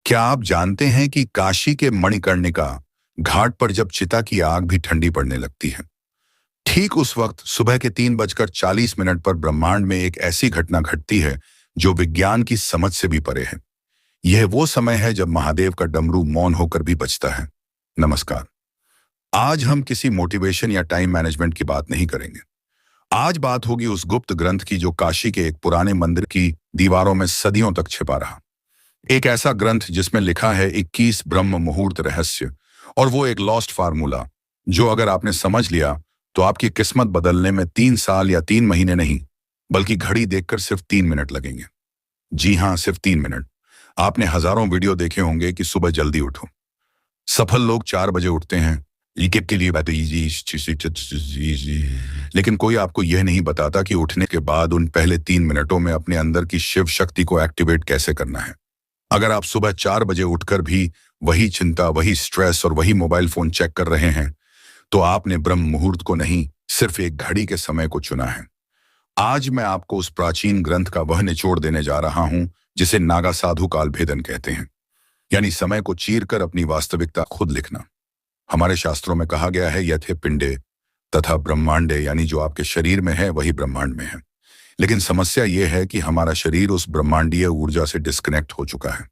क्या आप जानते हैं कि काशी के मणिकर्णिका घाट पर जब चिता की आग भी ठंडी पड़ने लगती है, ठीक उस वक्त सुबह के 3:40 पर ब्रह्मांड में एक ऐसी घटना घटती है जो विज्ञान की समझ से भी परे है। यह वो समय है जब महादेव का डमरू मौन होकर भी बजता है। नमस्कार। आज हम किसी मोटिवेशन या टाइम मैनेजमेंट की बात नहीं करेंगे। आज बात होगी उस गुप्त ग्रंथ की जो काशी के एक पुराने मंदिर की दीवारों में सदियों तक छिपा रहा। एक ऐसा ग्रंथ जिसमें लिखा है 21 ब्रह्म मुहूर्त रहस्य, और वो एक लॉस्ट फार्मूला जो अगर आपने समझ लिया तो आपकी किस्मत बदलने में 3 साल या 3 महीने नहीं, बल्कि घड़ी देखकर सिर्फ 3 मिनट लगेंगे। जी हाँ, सिर्फ 3 मिनट। आपने हजारों वीडियो देखे होंगे कि सुबह जल्दी उठो। सफल लोग 4 बजे उठते हैं। के लिए बात लेकिन कोई आपको यह नहीं बताता कि उठने के बाद उन पहले 3 मिनटों में अपने अंदर की शिव शक्ति को एक्टिवेट कैसे करना है। अगर आप सुबह 4 बजे उठकर भी वही चिंता, वही स्ट्रेस और वही मोबाइल फोन चेक कर रहे हैं, तो आपने ब्रह्म मुहूर्त को नहीं, सिर्फ एक घड़ी के समय को चुना है। आज मैं आपको उस प्राचीन ग्रंथ का वह निचोड़ देने जा रहा हूं जिसे नागा साधु काल भेदन कहते हैं, यानी समय को चीरकर अपनी वास्तविकता खुद लिखना। हमारे शास्त्रों में कहा गया है, यथे पिंडे तथा ब्रह्मांडे, यानी जो आपके शरीर में है वही ब्रह्मांड में है। लेकिन समस्या यह है कि हमारा शरीर उस ब्रह्मांडीय ऊर्जा से डिस्कनेक्ट हो चुका है।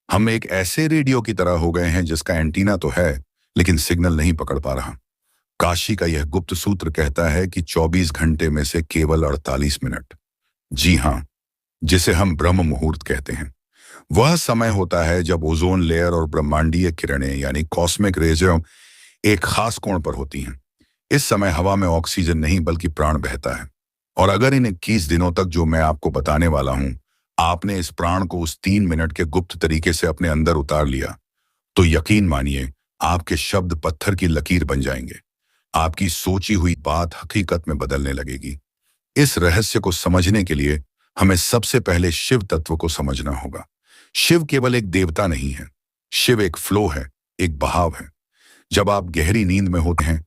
हम एक ऐसे रेडियो की तरह हो गए हैं जिसका एंटीना तो है लेकिन सिग्नल नहीं पकड़ पा रहा। काशी का यह गुप्त सूत्र कहता है कि 24 घंटे में से केवल 48 मिनट, जी हाँ, जिसे हम ब्रह्म मुहूर्त कहते हैं, वह समय होता है जब ओजोन लेयर और ब्रह्मांडीय किरणें यानी कॉस्मिक रेज एक खास कोण पर होती हैं। इस समय हवा में ऑक्सीजन नहीं बल्कि प्राण बहता है। और अगर इन 21 दिनों तक जो मैं आपको बताने वाला हूं, आपने इस प्राण को उस 3 मिनट के गुप्त तरीके से अपने अंदर उतार लिया, तो यकीन मानिए आपके शब्द पत्थर की लकीर बन जाएंगे। आपकी सोची हुई बात हकीकत में बदलने लगेगी। इस रहस्य को समझने के लिए हमें सबसे पहले शिव तत्व को समझना होगा। शिव केवल एक देवता नहीं है, शिव एक फ्लो है, एक बहाव है। जब आप गहरी नींद में होते हैं,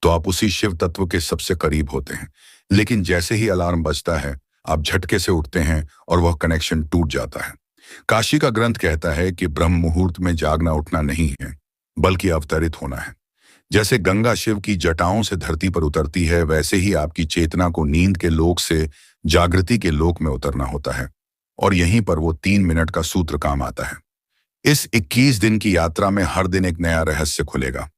तो आप उसी शिव तत्व के सबसे करीब होते हैं। लेकिन जैसे ही अलार्म बजता है, आप झटके से उठते हैं और वह कनेक्शन टूट जाता है। काशी का ग्रंथ कहता है कि ब्रह्म मुहूर्त में जागना उठना नहीं है, बल्कि अवतरित होना है। जैसे गंगा शिव की जटाओं से धरती पर उतरती है, वैसे ही आपकी चेतना को नींद के लोक से जागृति के लोक में उतरना होता है। और यहीं पर वो 3 मिनट का सूत्र काम आता है। इस 21 दिन की यात्रा में हर दिन एक नया रहस्य खुलेगा,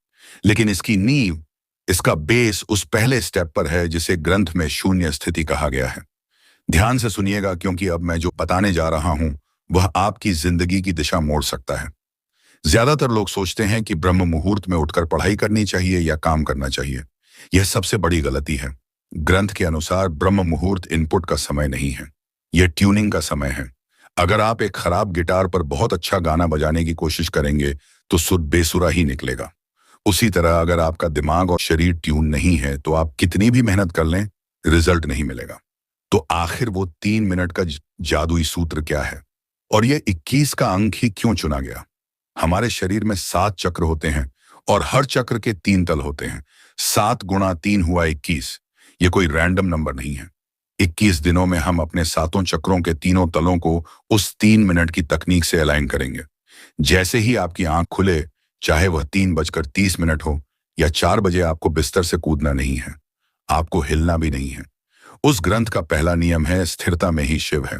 लेकिन इसकी नींव, इसका बेस उस पहले स्टेप पर है जिसे ग्रंथ में शून्य स्थिति कहा गया है। ध्यान से सुनिएगा, क्योंकि अब मैं जो बताने जा रहा हूं वह आपकी जिंदगी की दिशा मोड़ सकता है। ज्यादातर लोग सोचते हैं कि ब्रह्म मुहूर्त में उठकर पढ़ाई करनी चाहिए या काम करना चाहिए। यह सबसे बड़ी गलती है। ग्रंथ के अनुसार ब्रह्म मुहूर्त इनपुट का समय नहीं है, यह ट्यूनिंग का समय है। अगर आप एक खराब गिटार पर बहुत अच्छा गाना बजाने की कोशिश करेंगे तो सुर बेसुरा ही निकलेगा। उसी तरह अगर आपका दिमाग और शरीर ट्यून नहीं है तो आप कितनी भी मेहनत कर लें, रिजल्ट नहीं मिलेगा। तो आखिर वो 3 मिनट का जादुई सूत्र क्या है, और यह 21 का अंक ही क्यों चुना गया? हमारे शरीर में 7 चक्र होते हैं और हर चक्र के 3 तल होते हैं। 7 गुणा 3 हुआ 21। ये कोई रैंडम नंबर नहीं है। 21 दिनों में हम अपने 7 चक्रों के तीनों तलों को उस 3 मिनट की तकनीक से अलाइन करेंगे। जैसे ही आपकी आंख खुले, चाहे वह 3:30 हो या 4 बजे, आपको बिस्तर से कूदना नहीं है, आपको हिलना भी नहीं है। उस ग्रंथ का पहला नियम है, स्थिरता में ही शिव है।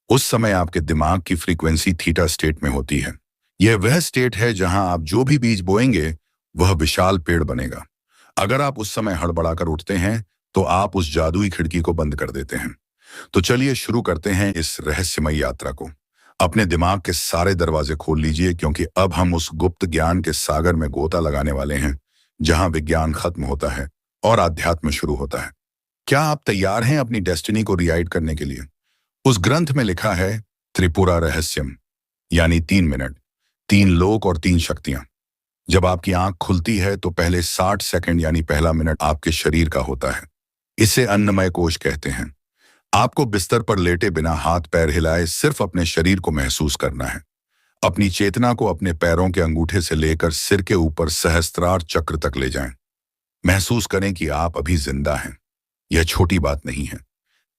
उस समय आपके दिमाग की फ्रीक्वेंसी थीटा स्टेट में होती है। यह वह स्टेट है जहां आप जो भी बीज बोएंगे वह विशाल पेड़ बनेगा। अगर आप उस समय हड़बड़ाकर उठते हैं तो आप उस जादुई खिड़की को बंद कर देते हैं। तो चलिए शुरू करते हैं इस रहस्यमय यात्रा को। अपने दिमाग के सारे दरवाजे खोल लीजिए, क्योंकि अब हम उस गुप्त ज्ञान के सागर में गोता लगाने वाले हैं जहां विज्ञान खत्म होता है और आध्यात्म शुरू होता है। क्या आप तैयार हैं अपनी डेस्टिनी को रिराइट करने के लिए? उस ग्रंथ में लिखा है त्रिपुरा रहस्यम, यानी 3 मिनट, 3 लोक और 3 शक्तियां। जब आपकी आंख खुलती है तो पहले 60 सेकंड यानी पहला मिनट आपके शरीर का होता है। इसे अन्नमय कोश कहते हैं। आपको बिस्तर पर लेटे बिना हाथ पैर हिलाए सिर्फ अपने शरीर को महसूस करना है। अपनी चेतना को अपने पैरों के अंगूठे से लेकर सिर के ऊपर सहस्त्रार चक्र तक ले जाएं। महसूस करें कि आप अभी जिंदा हैं। यह छोटी बात नहीं है।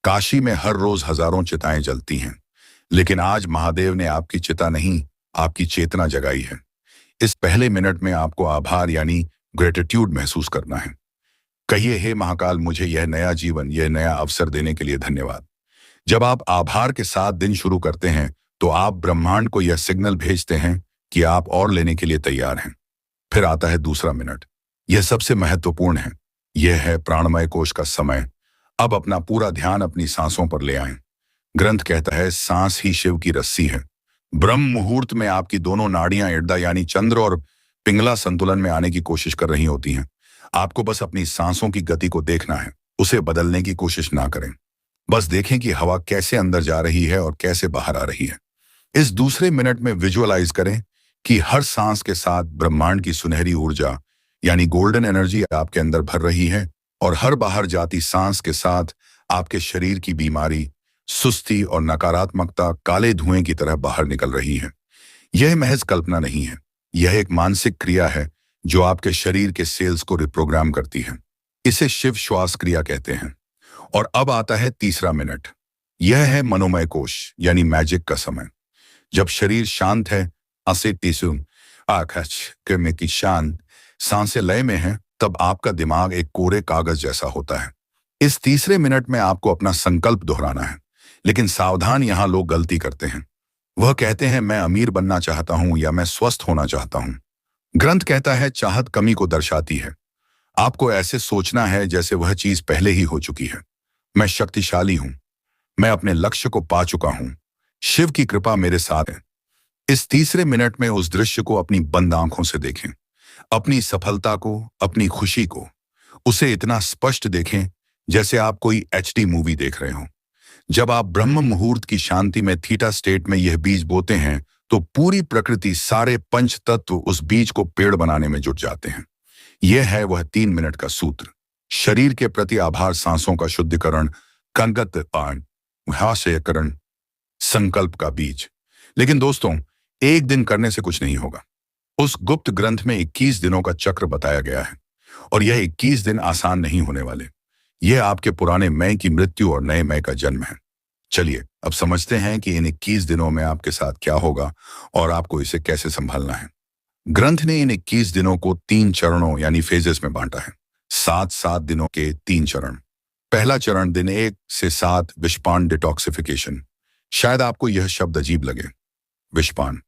काशी में हर रोज हजारों चिताएं जलती हैं, लेकिन आज महादेव ने आपकी चिता नहीं, आपकी चेतना जगाई है। इस पहले मिनट में आपको आभार यानी ग्रेटिट्यूड महसूस करना है। कहिए, हे महाकाल, मुझे यह नया जीवन, यह नया अवसर देने के लिए धन्यवाद। जब आप आभार के साथ दिन शुरू करते हैं तो आप ब्रह्मांड को यह सिग्नल भेजते हैं कि आप और लेने के लिए तैयार हैं। फिर आता है दूसरा मिनट। यह सबसे महत्वपूर्ण है। यह है प्राणमय कोश का समय। अब अपना पूरा ध्यान अपनी सांसों पर ले आएं। ग्रंथ कहता है, सांस ही शिव की रस्सी है। ब्रह्म मुहूर्त में आपकी दोनों नाड़ियां इड़दा यानी चंद्र और पिंगला संतुलन में आने की कोशिश कर रही होती हैं। आपको बस अपनी सांसों की गति को देखना है, उसे बदलने की कोशिश ना करें। बस देखें कि हवा कैसे अंदर जा रही है और कैसे बाहर आ रही है। इस दूसरे मिनट में विजुअलाइज करें कि हर सांस के साथ ब्रह्मांड की सुनहरी ऊर्जा यानी गोल्डन एनर्जी आपके अंदर भर रही है और हर बाहर जाती सांस के साथ आपके शरीर की बीमारी, सुस्ती और नकारात्मकता काले धुएं की तरह बाहर निकल रही है। यह महज कल्पना नहीं है, यह एक मानसिक क्रिया है जो आपके शरीर के सेल्स को रिप्रोग्राम करती है। इसे शिव श्वास क्रिया कहते हैं। और अब आता है तीसरा मिनट। यह है मनोमय कोश यानी मैजिक का समय। जब शरीर शांत है, में की शांत सांसें लय में है, तब आपका दिमाग एक कोरे कागज जैसा होता है। इस तीसरे मिनट में आपको अपना संकल्प दोहराना है। लेकिन सावधान, यहां लोग गलती करते हैं। वह कहते हैं, मैं अमीर बनना चाहता हूं या मैं स्वस्थ होना चाहता हूं। ग्रंथ कहता है, चाहत कमी को दर्शाती है। आपको ऐसे सोचना है जैसे वह चीज पहले ही हो चुकी है। मैं शक्तिशाली हूं, मैं अपने लक्ष्य को पा चुका हूं, शिव की कृपा मेरे साथ है। इस तीसरे मिनट में उस दृश्य को अपनी बंद आंखों से देखें, अपनी सफलता को, अपनी खुशी को, उसे इतना स्पष्ट देखें जैसे आप कोई HD मूवी देख रहे हो। जब आप ब्रह्म मुहूर्त की शांति में थीटा स्टेट में यह बीज बोते हैं तो पूरी प्रकृति, सारे पंच तत्व उस बीज को पेड़ बनाने में जुट जाते हैं। यह है वह 3 मिनट का सूत्र। शरीर के प्रति आभार, सांसों का शुद्धिकरण, कंगत पान, हास्यकरण, संकल्प का बीज। लेकिन दोस्तों, एक दिन करने से कुछ नहीं होगा। उस गुप्त ग्रंथ में 21 दिनों का चक्र बताया गया है और यह 21 दिन आसान नहीं होने वाले। यह आपके पुराने मैं की मृत्यु और नए मैं का जन्म है। चलिए अब समझते हैं कि इन 21 दिनों में आपके साथ क्या होगा और आपको इसे कैसे संभालना है। ग्रंथ ने इन 21 दिनों को 3 चरणों यानी फेजेस में बांटा है। 7-7 दिनों के 3 चरण। पहला चरण दिन 1 से 7, विषपान डिटॉक्सिफिकेशन। शायद आपको यह शब्द अजीब लगे, विषपान,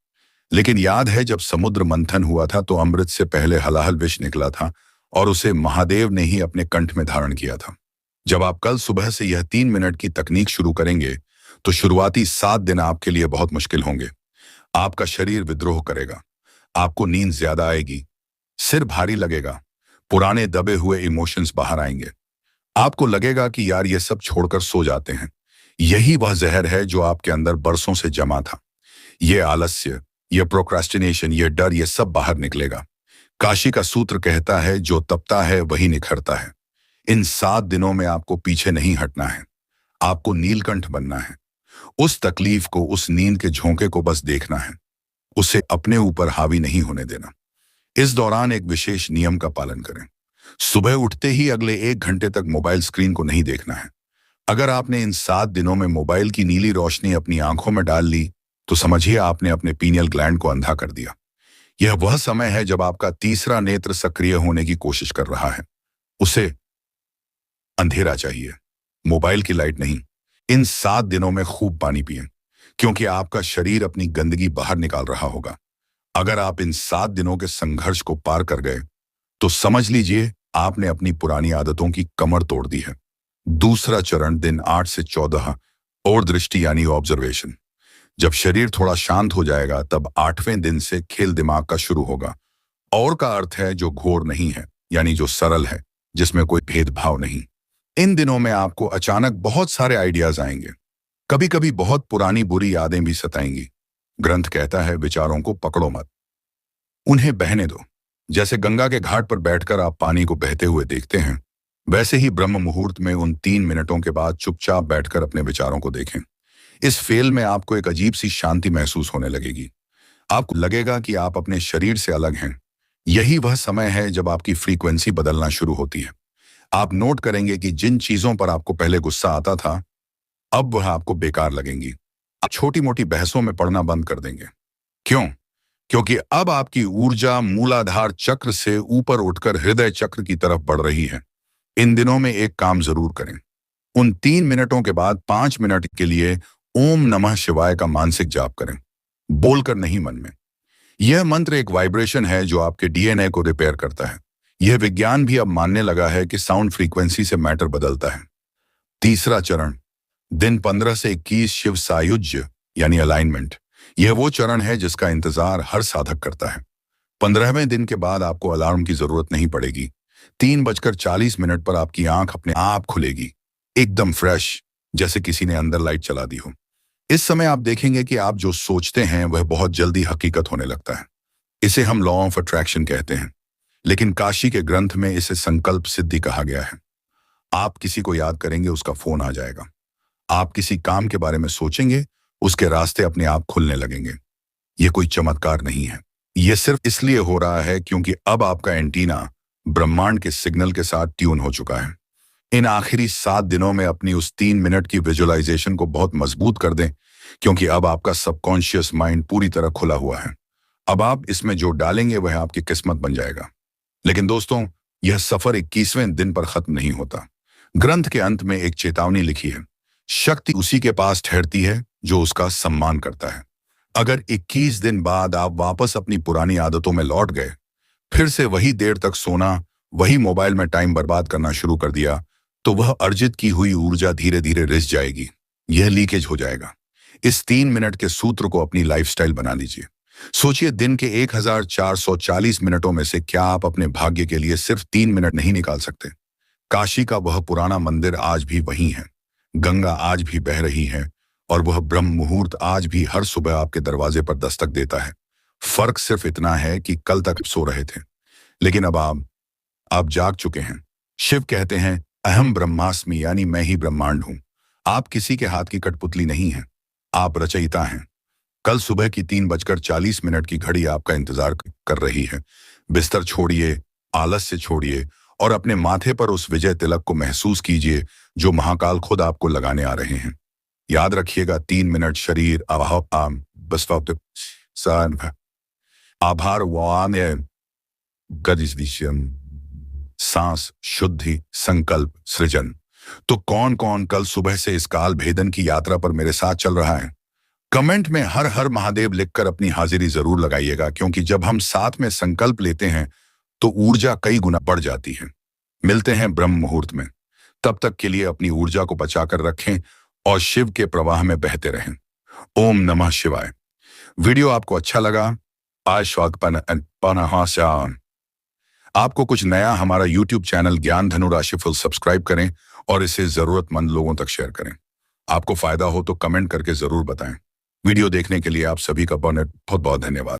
लेकिन याद है जब समुद्र मंथन हुआ था तो अमृत से पहले हलाहल विष निकला था और उसे महादेव ने ही अपने कंठ में धारण किया था। जब आप कल सुबह से यह 3 मिनट की तकनीक शुरू करेंगे तो शुरुआती 7 दिन आपके लिए बहुत मुश्किल होंगे। आपका शरीर विद्रोह करेगा, आपको नींद ज्यादा आएगी, सिर भारी लगेगा, पुराने दबे हुए इमोशंस बाहर आएंगे। आपको लगेगा कि यार ये सब छोड़कर सो जाते हैं। यही वह जहर है जो आपके अंदर बरसों से जमा था। ये आलस्य, ये प्रोक्रास्टिनेशन, ये डर, ये सब बाहर निकलेगा। काशी का सूत्र कहता है, जो तपता है वही निखरता है। इन 7 दिनों में आपको पीछे नहीं हटना है, आपको नीलकंठ बनना है। उस तकलीफ को, उस नींद के झोंके को बस देखना है, उसे अपने ऊपर हावी नहीं होने देना। इस दौरान एक विशेष नियम का पालन करें। सुबह उठते ही अगले 1 घंटे तक मोबाइल स्क्रीन को नहीं देखना है। अगर आपने इन 7 दिनों में मोबाइल की नीली रोशनी अपनी आंखों में डाल ली तो समझिए आपने अपने पीनियल ग्लैंड को अंधा कर दिया। यह वह समय है जब आपका तीसरा नेत्र सक्रिय होने की कोशिश कर रहा है। उसे अंधेरा चाहिए, मोबाइल की लाइट नहीं। इन 7 दिनों में खूब पानी पिएं, क्योंकि आपका शरीर अपनी गंदगी बाहर निकाल रहा होगा। अगर आप इन 7 दिनों के संघर्ष को पार कर गए तो समझ लीजिए आपने अपनी पुरानी आदतों की कमर तोड़ दी है। दूसरा चरण दिन 8 से 14, और दृष्टि यानी ऑब्जर्वेशन। जब शरीर थोड़ा शांत हो जाएगा तब 8वें दिन से खेल दिमाग का शुरू होगा। और का अर्थ है जो घोर नहीं है, यानी जो सरल है, जिसमें कोई भेदभाव नहीं। इन दिनों में आपको अचानक बहुत सारे आइडियाज आएंगे। कभी कभी बहुत पुरानी बुरी यादें भी सताएंगी। ग्रंथ कहता है, विचारों को पकड़ो मत, उन्हें बहने दो। जैसे गंगा के घाट पर बैठकर आप पानी को बहते हुए देखते हैं, वैसे ही ब्रह्म मुहूर्त में उन 3 मिनटों के बाद चुपचाप बैठकर अपने विचारों को देखें। इस फेल में आपको एक अजीब सी शांति महसूस होने लगेगी। आपको लगेगा कि आप अपने शरीर से अलग हैं। यही वह समय है जब आपकी फ्रीक्वेंसी बदलना शुरू होती है। आप नोट करेंगे कि जिन चीजों पर आपको पहले गुस्सा आता था, अब वह आपको बेकार लगेंगी। आप छोटी मोटी बहसों में पड़ना बंद कर देंगे। क्यों? क्योंकि अब आपकी ऊर्जा मूलाधार चक्र से ऊपर उठकर हृदय चक्र की तरफ बढ़ रही है। इन दिनों में एक काम जरूर करें। उन 3 मिनटों के बाद 5 मिनट के लिए ओम नमः शिवाय का मानसिक जाप करें, बोलकर नहीं, मन में। यह मंत्र एक वाइब्रेशन है जो आपके डीएनए को रिपेयर करता है। यह विज्ञान भी अब मानने लगा है कि साउंड फ्रीक्वेंसी से मैटर बदलता है। तीसरा चरण, दिन 15 से 21 शिव सायुज्य यानी अलाइनमेंट। यह वो चरण है जिसका इंतजार हर साधक करता है। 15वें दिन के बाद आपको अलार्म की जरूरत नहीं पड़ेगी। 3:40 पर आपकी आंख अपने आप खुलेगी, एकदम फ्रेश, जैसे किसी ने अंदर लाइट चला दी हो। इस समय आप देखेंगे कि आप जो सोचते हैं वह बहुत जल्दी हकीकत होने लगता है। इसे हम लॉ ऑफ अट्रैक्शन कहते हैं, लेकिन काशी के ग्रंथ में इसे संकल्प सिद्धि कहा गया है। आप किसी को याद करेंगे, उसका फोन आ जाएगा। आप किसी काम के बारे में सोचेंगे, उसके रास्ते अपने आप खुलने लगेंगे। यह कोई चमत्कार नहीं है, यह सिर्फ इसलिए हो रहा है क्योंकि अब आपका एंटीना ब्रह्मांड के सिग्नल के साथ ट्यून हो चुका है। इन आखिरी 7 दिनों में अपनी उस 3 मिनट की विजुअलाइजेशन को बहुत मजबूत कर दें, क्योंकि अब आपका सबकॉन्शियस माइंड पूरी तरह खुला हुआ है। अब आप इसमें जो डालेंगे वह आपकी किस्मत बन जाएगा। लेकिन दोस्तों, यह सफर 21वें दिन पर खत्म नहीं होता। ग्रंथ के अंत में एक चेतावनी लिखी है, शक्ति उसी के पास ठहरती है जो उसका सम्मान करता है। अगर 21 दिन बाद आप वापस अपनी पुरानी आदतों में लौट गए, फिर से वही देर तक सोना, वही मोबाइल में टाइम बर्बाद करना शुरू कर दिया, तो वह अर्जित की हुई ऊर्जा धीरे धीरे रिस जाएगी। यह लीकेज हो जाएगा। इस 3 मिनट के सूत्र को अपनी लाइफस्टाइल बना लीजिए। सोचिए, दिन के 1440 मिनटों में से क्या आप अपने भाग्य के लिए सिर्फ 3 मिनट नहीं निकाल सकते? काशी का वह पुराना मंदिर आज भी वही है, गंगा आज भी बह रही है, और वह ब्रह्म मुहूर्त आज भी हर सुबह आपके दरवाजे पर दस्तक देता है। फर्क सिर्फ इतना है कि कल तक सो रहे थे, लेकिन अब आप जाग चुके हैं। शिव कहते हैं, अहम ब्रह्मास्मि, यानी मैं ही ब्रह्मांड हूं। आप किसी के हाथ की कठपुतली नहीं हैं, आप रचयिता हैं। कल सुबह की 3:40 की घड़ी आपका इंतजार कर रही है। बिस्तर छोड़िए, आलस्य छोड़िए और अपने माथे पर उस विजय तिलक को महसूस कीजिए जो महाकाल खुद आपको लगाने आ रहे हैं। याद रखिएगा, 3 मिनट शरीर आभार सांस, शुद्धि, संकल्प, सृजन। तो कौन कौन कल सुबह से इस काल भेदन की यात्रा पर मेरे साथ चल रहा है? कमेंट में हर हर महादेव लिखकर अपनी हाजिरी जरूर लगाइएगा, क्योंकि जब हम साथ में संकल्प लेते हैं तो ऊर्जा कई गुना बढ़ जाती है। मिलते हैं ब्रह्म मुहूर्त में। तब तक के लिए अपनी ऊर्जा को बचाकर रखें और शिव के प्रवाह में बहते रहें। ओम नमः शिवाय। वीडियो आपको अच्छा लगा? आपको कुछ नया, हमारा YouTube चैनल ज्ञान धनु राशिफल सब्सक्राइब करें और इसे जरूरतमंद लोगों तक शेयर करें। आपको फायदा हो तो कमेंट करके जरूर बताएं। वीडियो देखने के लिए आप सभी का बहुत बहुत धन्यवाद।